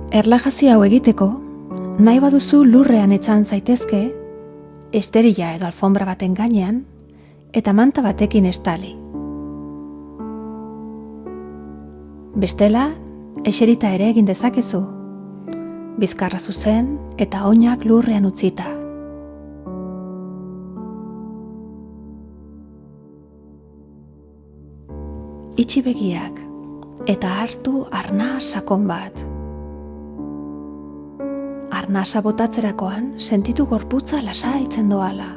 Erlajazio hau egiteko, nahi baduzu lurrean etzan zaitezke, esterila edo alfombra baten gainean, eta manta batekin estali. Bestela, eserita ere egin dezakezu, bizkarra zuzen eta oinak lurrean utzita. Itxi begiak eta hartu arnas sakon bat. Arnasa botatzerakoan sentitu gorputza lasaitzen doala.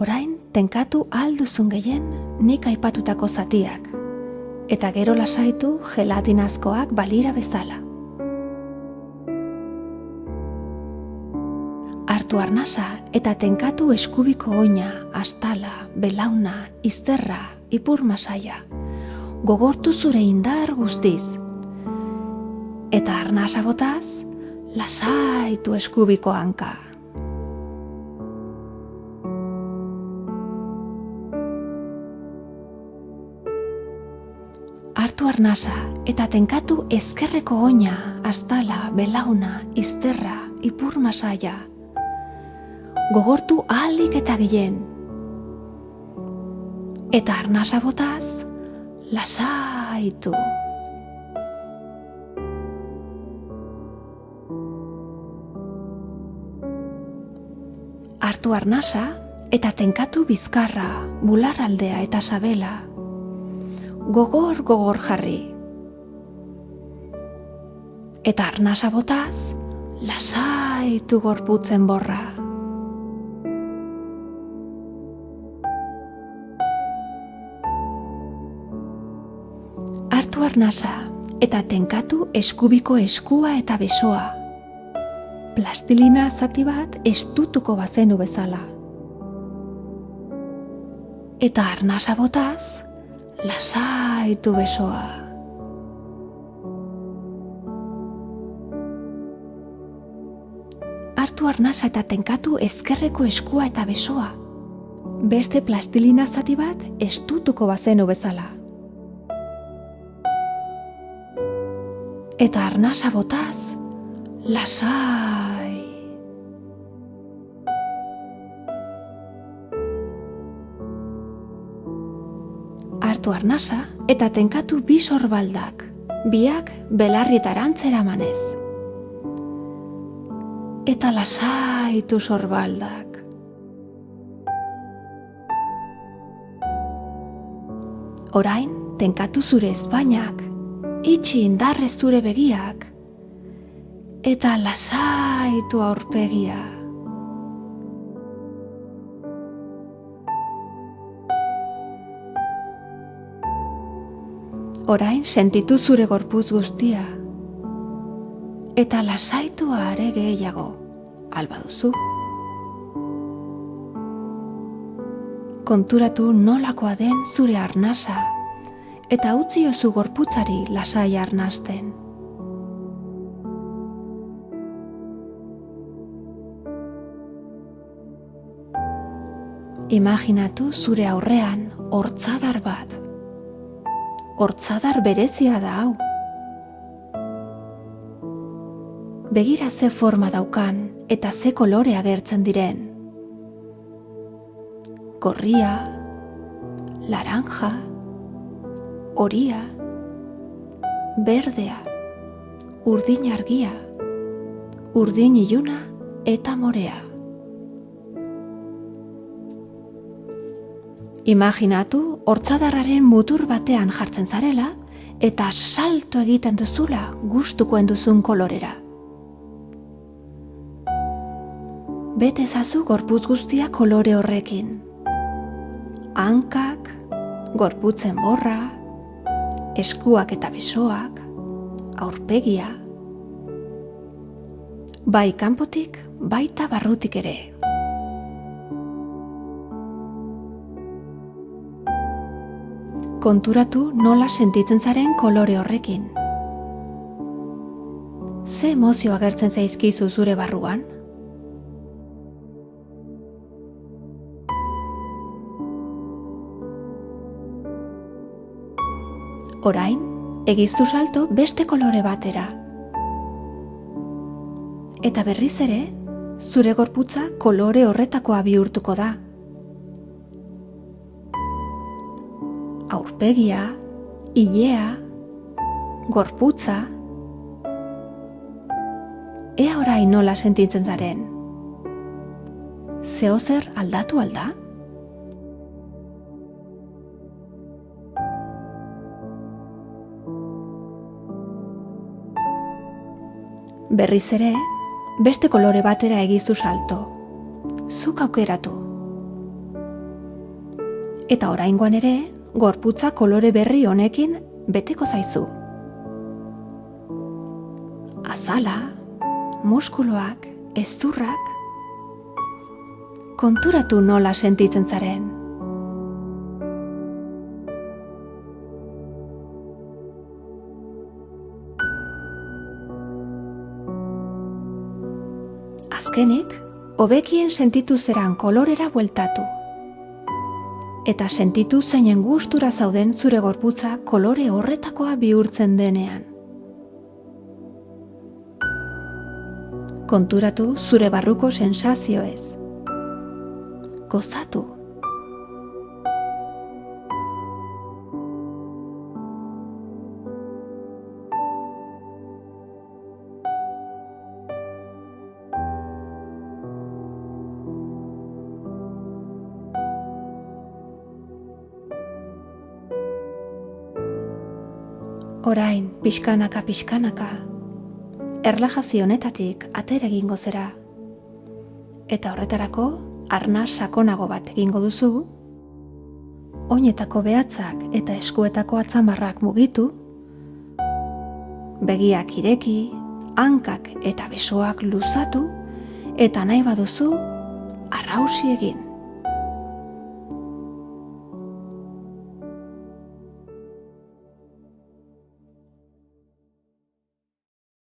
Orain tenkatu ahal duzun gehien nik aipatutako zatiak, eta gero lasaitu gelatinazkoak balira bezala. Hartu arnasa eta tenkatu eskubiko oina, astala, belauna, izterra, ipur masaia. Gogortu zure indar guztiz. Eta arnasa botaz, lasaitu eskubiko hanka. Hartu arnasa eta tenkatu ezkerreko oina, astala, belauna, izterra, ipur masaia. Gogortu ahalik eta gehien. Eta arnasa botaz, lasaitu. Hartu arnasa eta tenkatu bizkarra, bularraldea eta sabela. Gogor jarri. Eta arnasa botaz, lasaitu gorputzen borra. Hartu arnasa eta tenkatu eskubiko eskua eta besoa. Plastilina zati bat estutuko bazenu bezala. Eta arnasa botaz, lasaitu besoa. Hartu arnasa eta tenkatu ezkerreko eskua eta besoa. Beste plastilina zati bat estutuko bazenu bezala. Eta arnasa botaz, lasai. Hartu arnasa eta tenkatu bi sorbaldak, biak belarrietarantz eramanez. Eta lasaitu sorbaldak. Orain, tenkatu zure ezpainak, itxi indarrez zure begiak, eta lasaitu aurpegia. Orain sentitu zure gorputz guztia, eta lasaitu are gehiago, alba duzu. Konturatu nolakoa den zure arnasa, eta utziozu gorputzari lasai arnasten. Imaginatu zure aurrean hortzadar bat. Hortzadar berezia da hau. Begira ze forma daukan eta ze kolore agertzen diren. Gorria, laranja, horia, berdea, urdin argia, urdin iluna eta morea. Imaginatu hortzadarraren mutur batean jartzen zarela eta salto egiten duzula gustukoen duzun kolorera. Bete ezazu gorputz guztia kolore horrekin. Hankak, gorputzen borra, eskuak eta besoak, aurpegia. Bai kanpotik, baita barrutik ere. Konturatu nola sentitzen zaren kolore horrekin. Ze emozio agertzen zaizkizu zure barruan? Orain, egiztu salto beste kolore batera. Eta berriz ere, zure gorputza kolore horretakoa bihurtuko da. Aurpegia, ilea, gorputza. Ea orain nola sentitzen zaren. Zeozer aldatu alda? Berriz ere, beste kolore batera egiztu salto. Zuk aukeratu. Eta oraingoan ere, gorputza kolore berri honekin beteko zaizu. Azala, muskuluak, hezurrak. Konturatu nola sentitzen zaren. Azkenik, hobekien sentitu zeran kolorera bueltatu. Eta sentitu zeinen gustura zauden zure gorputza kolore horretakoa bihurtzen denean. Konturatu zure barruko sensazioez. Gozatu. Orain, pixkanaka, erlajazio honetatik atera egingo zera. Eta horretarako, arnas sakonago bat egingo duzu, oinetako behatzak eta eskuetako atzamarrak mugitu, begiak ireki, hankak eta besoak luzatu, eta nahi baduzu, arrausi egin.